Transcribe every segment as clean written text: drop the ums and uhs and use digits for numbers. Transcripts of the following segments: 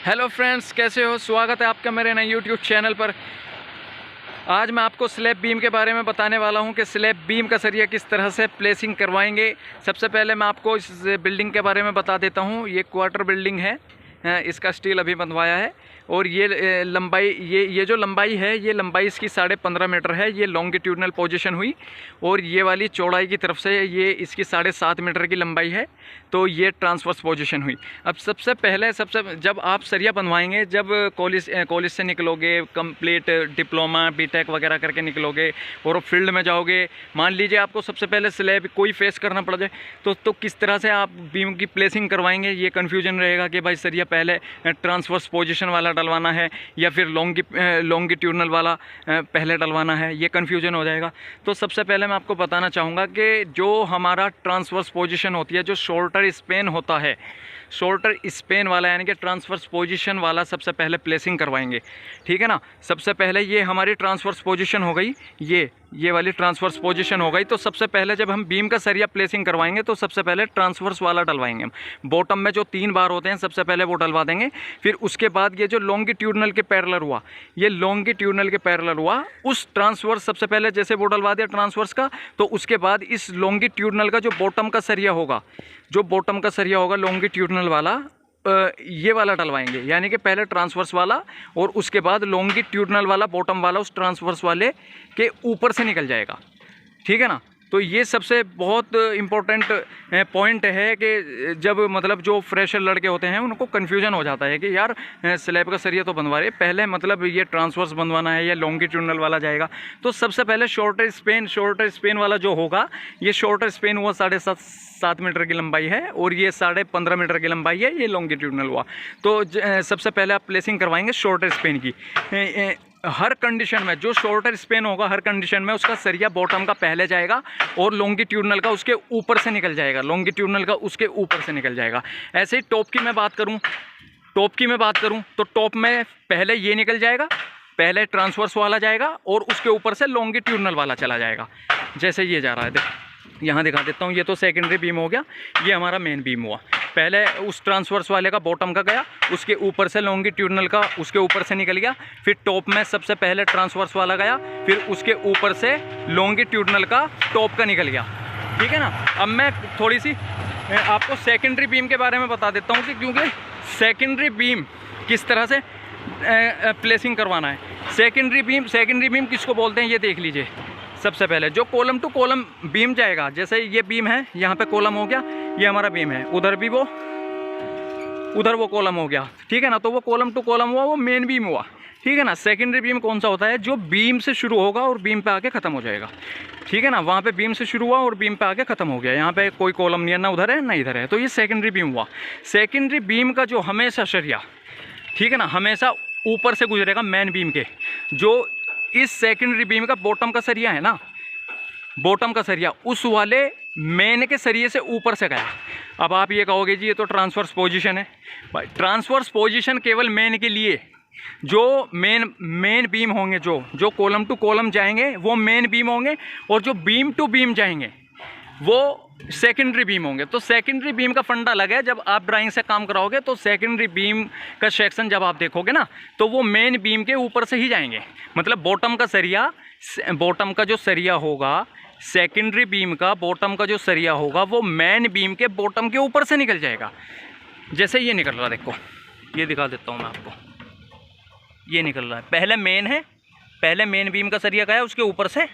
Hello friends, कैसे हो? स्वागत है आपका मेरे नए यूट्यूब चैनल पर। आज मैं आपको स्लैब बीम के बारे में बताने वाला हूं कि स्लैब बीम का सरिया किस तरह से प्लेसिंग करवाएंगे। सबसे पहले मैं आपको इस बिल्डिंग के बारे में बता देता हूं। ये क्वार्टर बिल्डिंग है, इसका स्टील अभी बनवाया है और ये लंबाई ये जो लंबाई है, ये लंबाई इसकी 15.5 मीटर है। ये लॉन्गिट्यूडनल पोजीशन हुई और ये वाली चौड़ाई की तरफ से ये इसकी 7.5 मीटर की लंबाई है, तो ये ट्रांसवर्स पोजीशन हुई। अब सबसे पहले जब आप सरिया बनवाएंगे, जब कॉलेज से निकलोगे, कंप्लीट डिप्लोमा बीटेक वगैरह करके निकलोगे और फील्ड में जाओगे, मान लीजिए आपको सबसे पहले स्लैब कोई फेस करना पड़ जाए तो किस तरह से आप बीम की प्लेसिंग करवाएंगे, ये कन्फ्यूजन रहेगा कि भाई सरिया पहले ट्रांसवर्स पोजीशन वाला डलवाना है या फिर लॉन्गिट्यूडनल वाला पहले डलवाना है, ये कन्फ्यूजन हो जाएगा। तो सबसे पहले मैं आपको बताना चाहूँगा कि जो हमारा ट्रांसवर्स पोजीशन होती है, जो शोल्डर स्पेन होता है, शोल्डर स्पेन वाला यानी कि ट्रांसवर्स पोजीशन वाला सबसे पहले प्लेसिंग करवाएंगे, ठीक है ना। सबसे पहले ये हमारी ट्रांसवर्स पोजीशन हो गई, ये वाली ट्रांसवर्स पोजीशन हो गई। तो सबसे पहले जब हम बीम का सरिया प्लेसिंग करवाएंगे तो सबसे पहले ट्रांसवर्स वाला डलवाएंगे हम। बॉटम में जो 3 बार होते हैं सबसे पहले वो डलवा देंगे। फिर उसके बाद ये जो लॉन्गिट्यूडनल के पैरेलल हुआ, ये लॉन्गिट्यूडनल के पैरेलल हुआ, उस ट्रांसवर्स सबसे पहले जैसे वो डलवा दिया ट्रांसवर्स का, तो उसके बाद इस लॉन्गिट्यूडनल का जो बॉटम का सरिया होगा, लॉन्गिट्यूडनल वाला, ये वाला डलवाएंगे। यानी कि पहले ट्रांसवर्स वाला और उसके बाद लॉन्गिट्यूडनल वाला बॉटम वाला उस ट्रांसवर्स वाले के ऊपर से निकल जाएगा, ठीक है ना। तो ये सबसे बहुत इम्पोर्टेंट पॉइंट है कि जब मतलब जो फ्रेशर लड़के होते हैं उनको कन्फ्यूजन हो जाता है कि यार स्लैब का सरिया तो बनवा रहे, पहले मतलब ये ट्रांसवर्स बनवाना है या लॉन्गिट्यूडनल वाला जाएगा। तो सबसे पहले शॉर्टर स्पेन वाला जो होगा, ये शॉर्टर स्पेन हुआ 7.5 मीटर की लंबाई है और ये 15.5 मीटर की लंबाई है, ये लॉन्गिट्यूडनल हुआ। तो सबसे पहले आप प्लेसिंग करवाएंगे शॉर्टर स्पेन की। हर कंडीशन में जो शॉर्टर स्पेन होगा, हर कंडीशन में उसका सरिया बॉटम का पहले जाएगा और लॉन्गिट्यूडनल का उसके ऊपर से निकल जाएगा, ऐसे ही टॉप की मैं बात करूं तो टॉप में पहले ये निकल जाएगा, पहले ट्रांसवर्स वाला जाएगा और उसके ऊपर से लॉन्गिट्यूडनल वाला चला जाएगा। जैसे ये जा रहा है, देखो यहाँ दिखा देता हूँ। ये तो सेकेंडरी बीम हो गया, ये हमारा मेन बीम हुआ। पहले उस ट्रांसवर्स वाले का बॉटम का गया, उसके ऊपर से लॉन्गिट्यूडनल का उसके ऊपर से निकल गया। फिर टॉप में सबसे पहले ट्रांसवर्स वाला गया, फिर उसके ऊपर से लॉन्गिट्यूडनल का टॉप का निकल गया, ठीक है ना। अब मैं थोड़ी सी आपको सेकेंडरी बीम के बारे में बता देता हूँ कि क्योंकि सेकेंडरी बीम किस तरह से प्लेसिंग करवाना है। सेकेंडरी बीम किसको बोलते हैं ये देख लीजिए। सबसे पहले जो कॉलम टू कॉलम बीम जाएगा, जैसे ये बीम है, यहाँ पे कॉलम हो गया, ये हमारा बीम है, उधर वो कॉलम हो गया, ठीक है ना। तो वो कॉलम टू कॉलम हुआ, वो मेन बीम हुआ, ठीक है ना। सेकेंडरी बीम कौन सा होता है? जो बीम से शुरू होगा और बीम पे आके ख़त्म हो जाएगा, ठीक है ना। वहाँ पे बीम से शुरू हुआ और बीम पे आके ख़त्म हो गया, यहाँ पे कोई कॉलम नहीं है, ना उधर है ना इधर है, तो ये सेकेंडरी बीम हुआ। सेकेंडरी बीम का जो हमेशा सरिया, ठीक है ना, हमेशा ऊपर से गुजरेगा मेन बीम के। जो इस सेकेंडरी बीम का बॉटम का सरिया है ना, बॉटम का सरिया उस वाले मेन के सरिये से ऊपर से गया। अब आप ये कहोगे जी ये तो ट्रांसवर्स पोजीशन है। भाई ट्रांसवर्स पोजीशन केवल मेन के लिए, जो मेन बीम होंगे, जो कॉलम टू कॉलम जाएंगे वो मेन बीम होंगे, और जो बीम टू बीम जाएंगे वो सेकेंडरी बीम होंगे। तो सेकेंडरी बीम का फंडा अलग है। जब आप ड्राइंग से काम कराओगे तो सेकेंडरी बीम का सेक्शन जब आप देखोगे ना, तो वो मेन बीम के ऊपर से ही जाएंगे। मतलब बॉटम का जो सरिया होगा, सेकेंडरी बीम का बॉटम का जो सरिया होगा, वो मेन बीम के बॉटम के ऊपर से निकल जाएगा। जैसे ये निकल रहा है, देखो ये दिखा देता हूँ मैं आपको, ये निकल रहा है। पहले मेन बीम का सरिया गया, उसके ऊपर से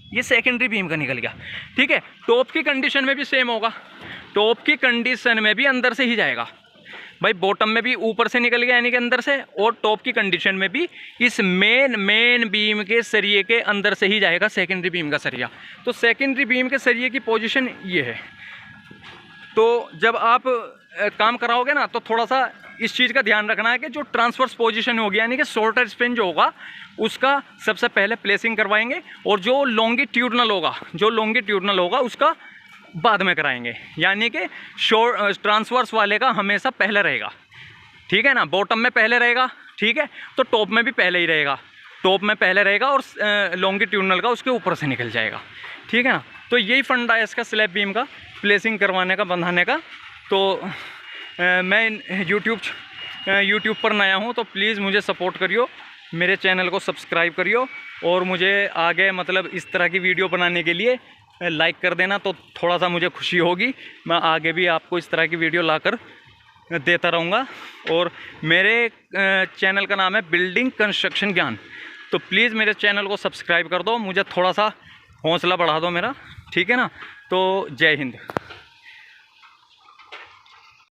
ये सेकेंडरी बीम का निकल गया, ठीक है। टॉप की कंडीशन में भी सेम होगा, टॉप की कंडीशन में भी अंदर से ही जाएगा। भाई बॉटम में भी ऊपर से निकल गया यानी कि अंदर से, और टॉप की कंडीशन में भी इस मेन बीम के सरिये के अंदर से ही जाएगा सेकेंडरी बीम का सरिया। तो सेकेंडरी बीम के सरिये की पोजीशन ये है। तो जब आप काम कराओगे ना, तो थोड़ा सा इस चीज़ का ध्यान रखना है कि जो ट्रांसवर्स पोजीशन होगी यानी कि शॉर्टर स्पेन जो होगा उसका सबसे पहले प्लेसिंग करवाएंगे, और जो लॉन्गिट्यूडनल होगा उसका बाद में कराएंगे। यानी कि ट्रांसवर्स वाले का हमेशा पहले रहेगा, ठीक है ना। बॉटम में पहले रहेगा, ठीक है, तो टॉप में भी पहले ही रहेगा, और लॉन्गिट्यूडनल का उसके ऊपर से निकल जाएगा, ठीक है ना। तो यही फंडा है इसका स्लैब बीम का प्लेसिंग करवाने का, बंधाने का। तो मैं यूट्यूब यूट्यूब पर नया हूँ तो प्लीज़ मुझे सपोर्ट करियो, मेरे चैनल को सब्सक्राइब करियो और मुझे आगे मतलब इस तरह की वीडियो बनाने के लिए लाइक कर देना, तो थोड़ा सा मुझे खुशी होगी। मैं आगे भी आपको इस तरह की वीडियो लाकर देता रहूँगा। और मेरे चैनल का नाम है बिल्डिंग कंस्ट्रक्शन ज्ञान, तो प्लीज़ मेरे चैनल को सब्सक्राइब कर दो, मुझे थोड़ा सा हौसला बढ़ा दो मेरा, ठीक है ना। तो जय हिंद।